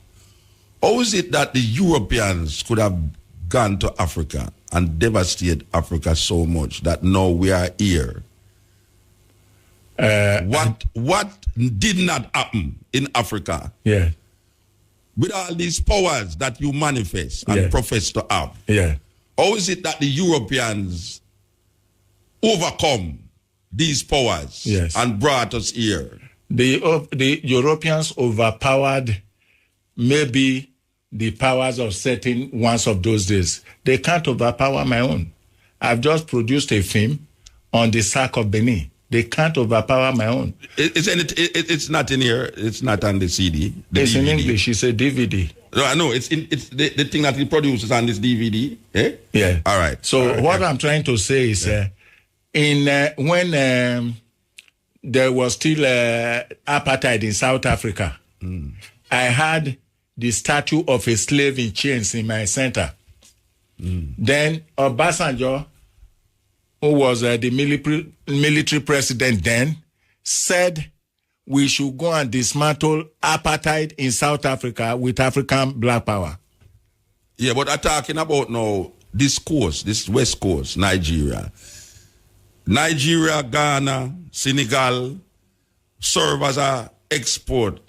how is it that the Europeans could have gone to Africa and devastated Africa so much that now we are here? What did not happen in Africa with all these powers that you manifest and profess to have? How is it that the Europeans overcome these powers and brought us here? The Europeans overpowered maybe the powers of certain ones of those days. They can't overpower my own. I've just produced a film on the sack of Benin. They can't overpower my own. It's not in here. It's not on the CD. It's DVD. in English. It's a DVD. No, I know. It's the thing that he produces on this DVD. Yeah. All right. So what I'm trying to say is when there was still apartheid in South Africa, I had the statue of a slave in chains in my center. Then Obasanjo, who was the military president then, said we should go and dismantle apartheid in South Africa with African black power. Yeah, but I'm talking about now this coast, this West Coast, Nigeria, Ghana, Senegal serve as a export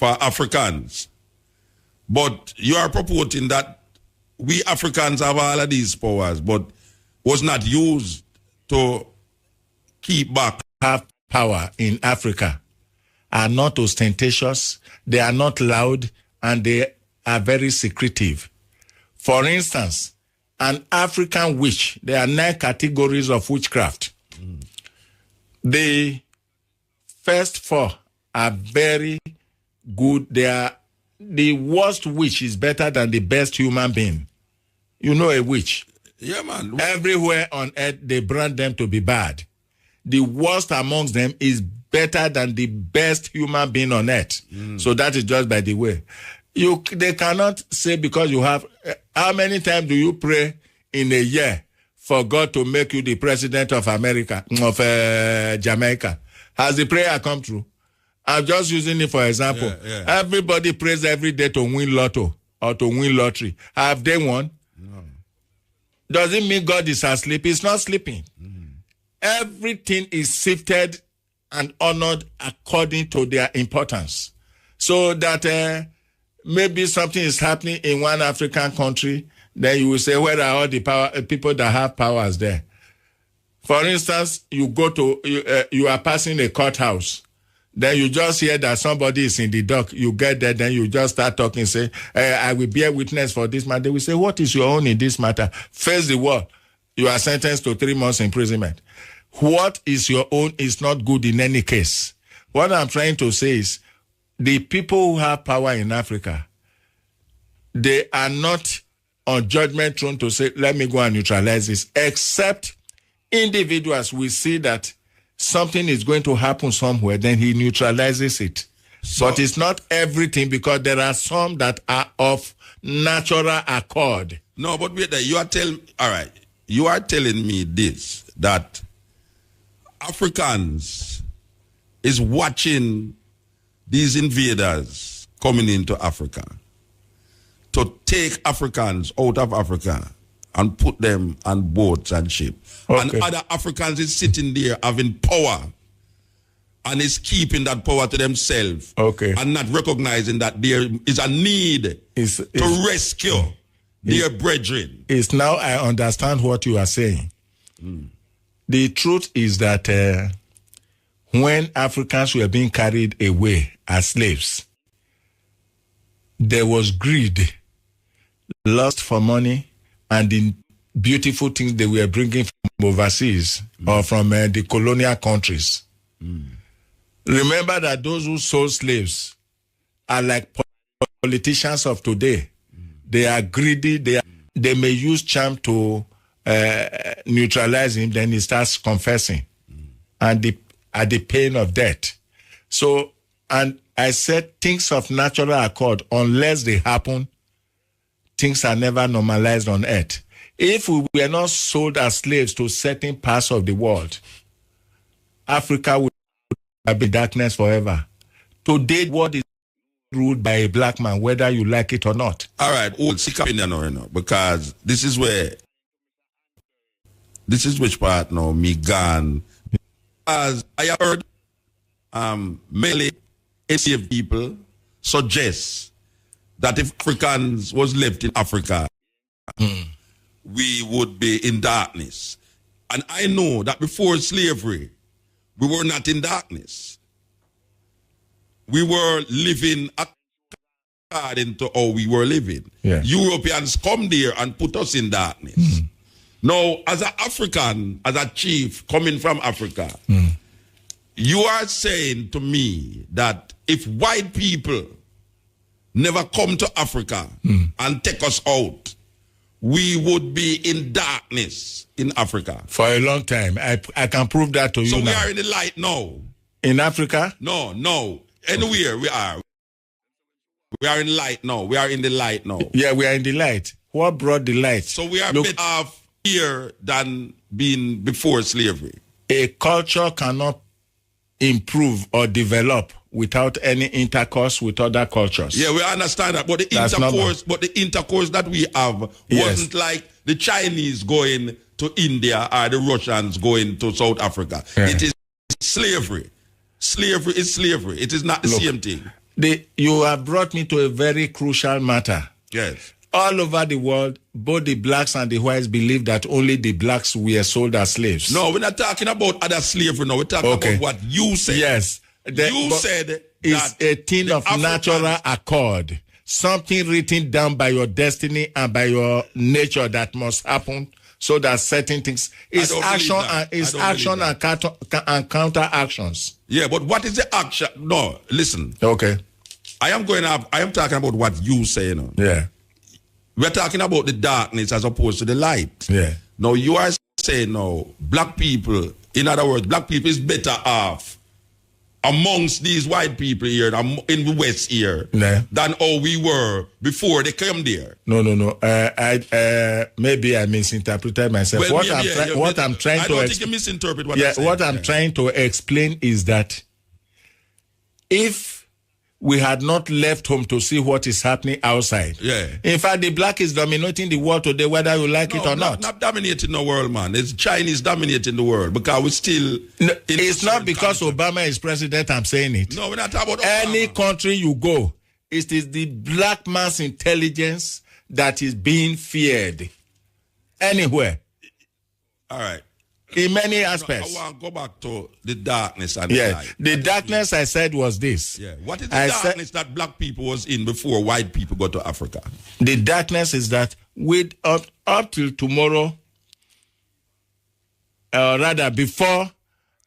for Africans. But you are purporting that we Africans have all of these powers, but was not used to keep back. Have power in Africa are not ostentatious, they are not loud, and they are very secretive. For instance, an African witch, there are 9 categories of witchcraft. The first 4 are very good. They are the worst witch is better than the best human being. You know a witch. Yeah, man. Everywhere on earth, they brand them to be bad. The worst amongst them is better than the best human being on earth. So that is just by the way. They cannot say because you have... how many times do you pray in a year for God to make you the president of America, of Jamaica? Has the prayer come true? I'm just using it for example. Yeah. Everybody prays every day to win lotto or to win lottery. Have they won? No. Does it mean God is asleep? He's not sleeping. Everything is sifted and honored according to their importance. So that maybe something is happening in one African country, then you will say, where are all the people that have powers there? For instance, you go to, you are passing a courthouse. Then you just hear that somebody is in the dock. You get there, then you just start talking, say, I will bear witness for this matter. They will say, what is your own in this matter? Face the wall. You are sentenced to 3 months imprisonment. What is your own is not good in any case. What I'm trying to say is, the people who have power in Africa, they are not on judgment throne to say, let me go and neutralize this, except individuals will see that something is going to happen somewhere, then he neutralizes it. So, but it's not everything, because there are some that are of natural accord. No, but wait there. You are telling me this, that Africans is watching these invaders coming into Africa to take Africans out of Africa and put them on boats and ships. Okay. And other Africans is sitting there having power and is keeping that power to themselves. Okay. And not recognizing that there is a need to rescue their brethren. It's now I understand what you are saying. The truth is that when Africans were being carried away as slaves, there was greed, lust for money, and the beautiful things they were bringing from overseas or from the colonial countries. Remember that those who sold slaves are like politicians of today. They are greedy. They may use charm to neutralize him. Then he starts confessing, and at the pain of death. So, and I said things of natural accord, unless they happen, things are never normalized on earth. If we were not sold as slaves to certain parts of the world, Africa would be darkness forever. Today, what is ruled by a black man, whether you like it or not. All right, because this is which part now, me gone. As I have heard, many enslaved people suggest that if Africans was left in Africa, we would be in darkness. And I know that before slavery, we were not in darkness. We were living according to how we were living. Yeah. Europeans come there and put us in darkness. Now, as an African, as a chief coming from Africa, you are saying to me that if white people never come to Africa and take us out, we would be in darkness in Africa. For a long time. I can prove that to you now. So we are in the light now. In Africa? No. Anywhere we are. We are in light now. We are in the light now. Yeah, we are in the light. What brought the light? So we are better off here than being before slavery. A culture cannot improve or develop without any intercourse with other cultures. Yeah, we understand that. But the intercourse that we have wasn't like the Chinese going to India or the Russians going to South Africa. Yeah. It is slavery. Slavery is slavery. It is not the same thing. You have brought me to a very crucial matter. Yes. All over the world, both the blacks and the whites believe that only the blacks were sold as slaves. No, we're not talking about other slavery. No, we're talking about what you said. Yes. You said it's a thing of natural accord. Something written down by your destiny and by your nature that must happen, so that certain things is action and counter actions. Yeah, but what is the action? No, listen. Okay. I am talking about what you say, you know. Yeah. We're talking about the darkness as opposed to the light. Yeah. Now you are saying now, black people, in other words, black people is better off amongst these white people here in the West here than how we were before they came there. No. Maybe I misinterpreted myself. Well, what I'm trying to I don't think you misinterpret what I'm saying. What I'm trying to explain is that if we had not left home to see what is happening outside. Yeah. In fact, the black is dominating the world today, whether you like it or not. Not dominating the world, man. It's Chinese dominating the world because we're still... No, it's not because Obama is president I'm saying it. No, we're not talking about Obama. Any country you go, it is the black man's intelligence that is being feared. Anywhere. All right. In many aspects. I want to go back to the darkness and the light. The darkness I said was this. Yeah. What is the darkness that black people was in before white people got to Africa? The darkness is that with up till tomorrow, rather before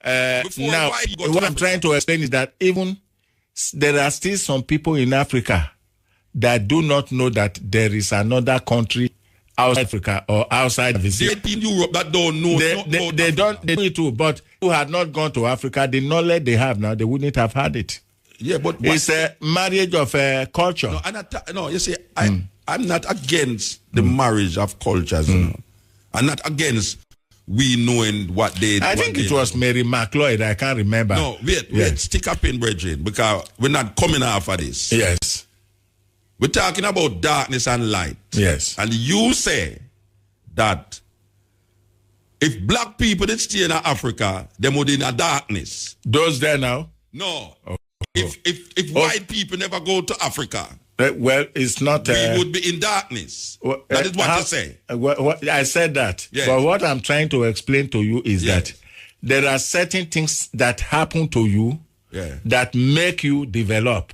now, what I'm trying to explain is that even there are still some people in Africa that do not know that there is another country outside Africa or outside the sea. In Europe that don't know. They don't know it too, but who had not gone to Africa, the knowledge they have now, they wouldn't have had it. Yeah, but it's a marriage of culture. No, you see, I'm not against the marriage of cultures. You know? I'm not against we knowing what they. I think it was Mary McLeod. I can't remember. No, wait, stick up in, brethren, because we're not coming off of this. Yes. We're talking about darkness and light. Yes. And you say that if black people that stay in Africa, they would in a darkness. Those there now? No. If white people never go to Africa, well, it's not. We would be in darkness. That is what I say. I said that. Yes. But what I'm trying to explain to you is that there are certain things that happen to you that make you develop,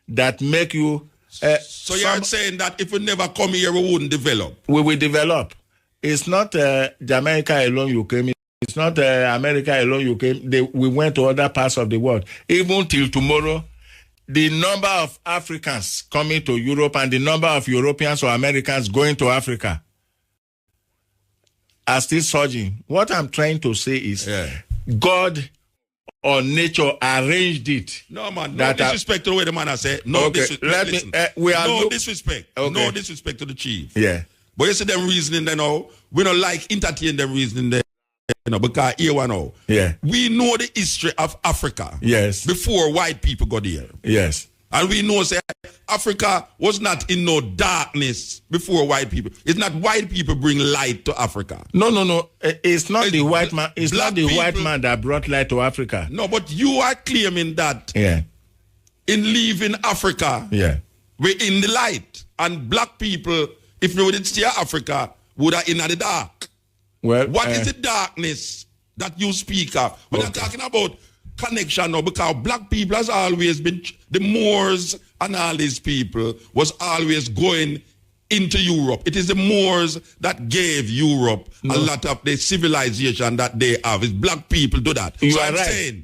that make you. So you're saying that if we never come here, we wouldn't develop? We will develop. It's not Jamaica alone you came in. It's not America alone you came. We went to other parts of the world. Even till tomorrow, the number of Africans coming to Europe and the number of Europeans or Americans going to Africa are still surging. What I'm trying to say is God or nature arranged it. No, man. No disrespect to the way the man has said. No disrespect. Disrespect. Okay. No disrespect to the chief. Yeah. But you see them reasoning they know. We don't like entertain them reasoning there. You know, because here we know. Yeah. We know the history of Africa. Yes. Before white people got here. Yes. And we know that Africa was not in no darkness before white people. It's not white people bring light to Africa. No. It's not the white man. It's not the white man that brought light to Africa. No, but you are claiming that in leaving Africa, we're in the light. And black people, if we would stay in Africa, would have in the dark. Well, what is the darkness that you speak of? We're not talking about connection now, because black people has always been, the Moors and all these people was always going into Europe. It is the Moors that gave Europe a lot of the civilization that they have. It's black people do that.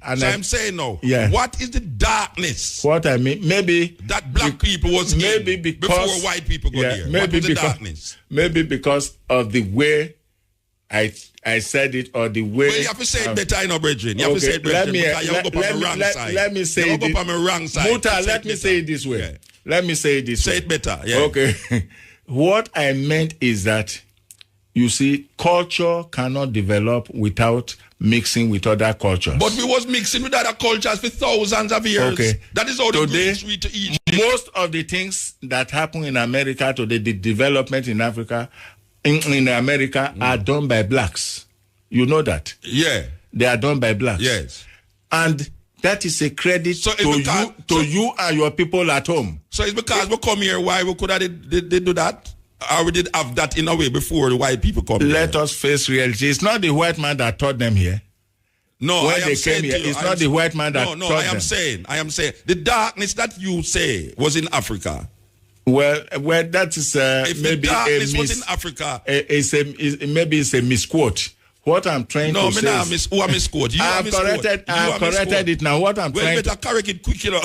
I'm saying now, what is the darkness? What I mean, maybe that black people was maybe because, before white people got here. Maybe what was the darkness? Maybe because of the way I said it, or the way. Well, you have to say it better, you know, brethren. You have to say it better. Let me say it. You up on the wrong side. Muta, let me say it this way. Yeah. Let me say it this way. Say it better. Yeah. Okay. What I meant is that, you see, culture cannot develop without mixing with other cultures. But we was mixing with other cultures for thousands of years. Okay. That is how the sweet to eat. Most of the things that happen in America today, the development in Africa, in America, are done by blacks. You know that? Yeah. They are done by blacks. Yes. And That is a credit to you and your people at home. So it's because we come here, why we could have did do that? Or we did have that in a way before the white people come here? Let us face reality. It's not the white man that taught them here. No, when they came here, it's not the white man that taught them. I am saying, the darkness that you say was in Africa. Well, that is if maybe the darkness was in Africa. Maybe it's a misquote. What I'm trying to say is... I misquote. I have corrected it now. What I'm trying to... correct it quick, you know.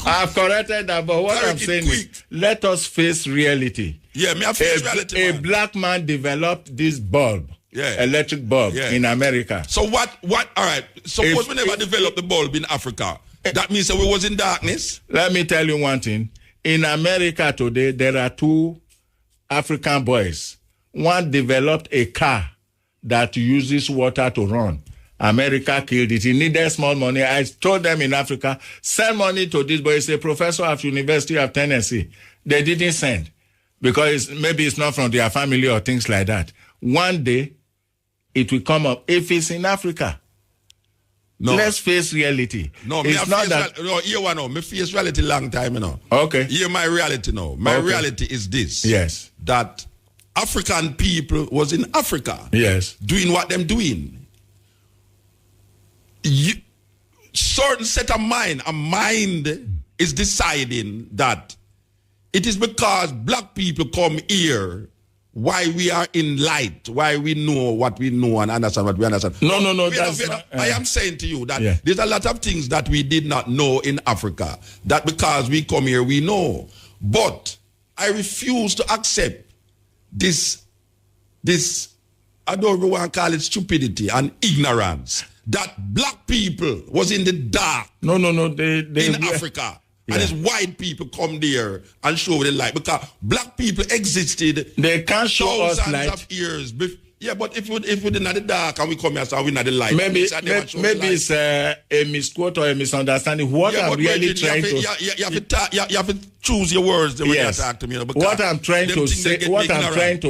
I have corrected that, but what I'm saying is, let us face reality. Yeah, me have face reality, A black man developed this bulb, electric bulb, in America. So what, all right, suppose we never developed the bulb in Africa. That means that we was in darkness? Let me tell you one thing. In America today, there are 2 African boys. One developed a car that uses water to run. America killed it. He needed small money. I told them in Africa, send money to this boy. He's a professor at University of Tennessee. They didn't send because maybe it's not from their family or things like that. One day, it will come up. If it's in Africa, let's face reality. No, it's not that. Me face reality long time, you know. Okay. Here my reality now. My reality is this. Yes. That African people was in Africa. Yes. Doing what them doing. Certain set of mind, a mind is deciding that it is because black people come here why we are in light, why we know what we know and understand what we understand. No. I am saying to you that there's a lot of things that we did not know in Africa that because we come here we know. But I refuse to accept this I don't even want to call it stupidity and ignorance that black people was in the dark. No. They in Africa. Yeah. And it's white people come there and show the light because black people existed. They can't show us light. Thousands of years. Yeah, but if we're in the dark and we come here and we're not the light. Maybe it's a misquote or a misunderstanding. What I'm really trying to... You have to choose your words when you talk to me. What I'm trying to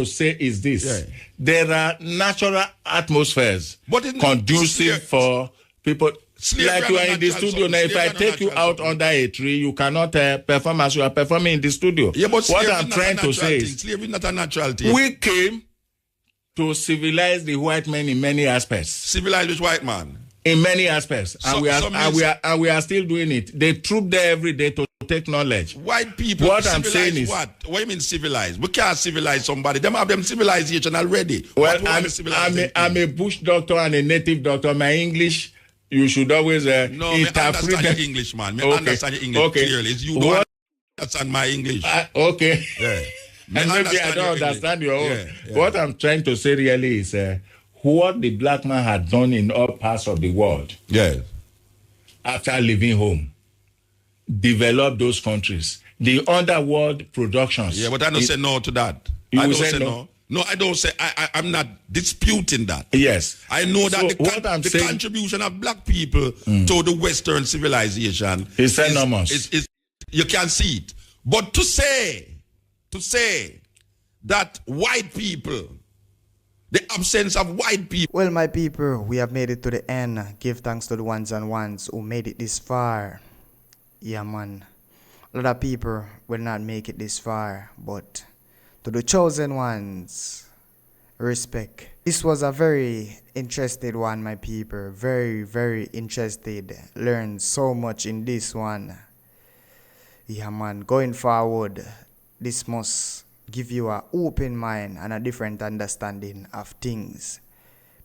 say is this. Yeah. There are natural atmospheres conducive for people... Like you are in the studio now, if I take you out under a tree, you cannot perform as you are performing in the studio. Yeah, but what I'm trying to say is, slavery is not a natural thing. We came to civilize the white man in many aspects. Civilize which white man? In many aspects, and we are still doing it. They troop there every day to take knowledge. White people. What I'm saying is, what do you mean civilize? We can't civilize somebody. Them have them civilization already. Well, I'm a bush doctor and a native doctor. My English. You should always interpret. Understand your English, man. Understand your English clearly. You don't understand my English. Okay. Yeah. And maybe I don't understand your own. Yeah. What I'm trying to say really is what the black man had done in all parts of the world. Yes. After leaving home, develop those countries. The underworld productions. Yeah, but I don't say no to that. I don't say no. No, I don't say, I'm not disputing that. Yes. I know that the contribution of black people to the Western civilization is enormous. You can see it. But to say that white people, the absence of white people. Well, my people, we have made it to the end. Give thanks to the ones and ones who made it this far. Yeah, man. A lot of people will not make it this far, but... to the chosen ones, respect. This was a very interested one, my people. Very, very interested. Learned so much in this one. Yeah, man. Going forward, this must give you an open mind and a different understanding of things.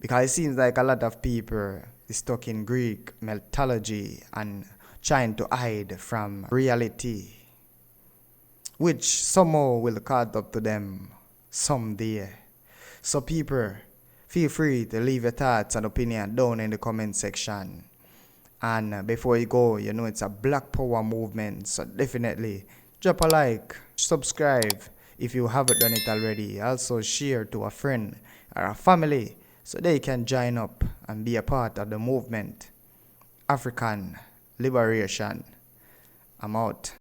Because it seems like a lot of people is stuck in Greek mythology and trying to hide from reality, which somehow will catch up to them someday. So people, feel free to leave your thoughts and opinion down in the comment section. And before you go, you know it's a Black Power movement, so definitely drop a like, subscribe if you haven't done it already. Also share to a friend or a family so they can join up and be a part of the movement. African liberation. I'm out.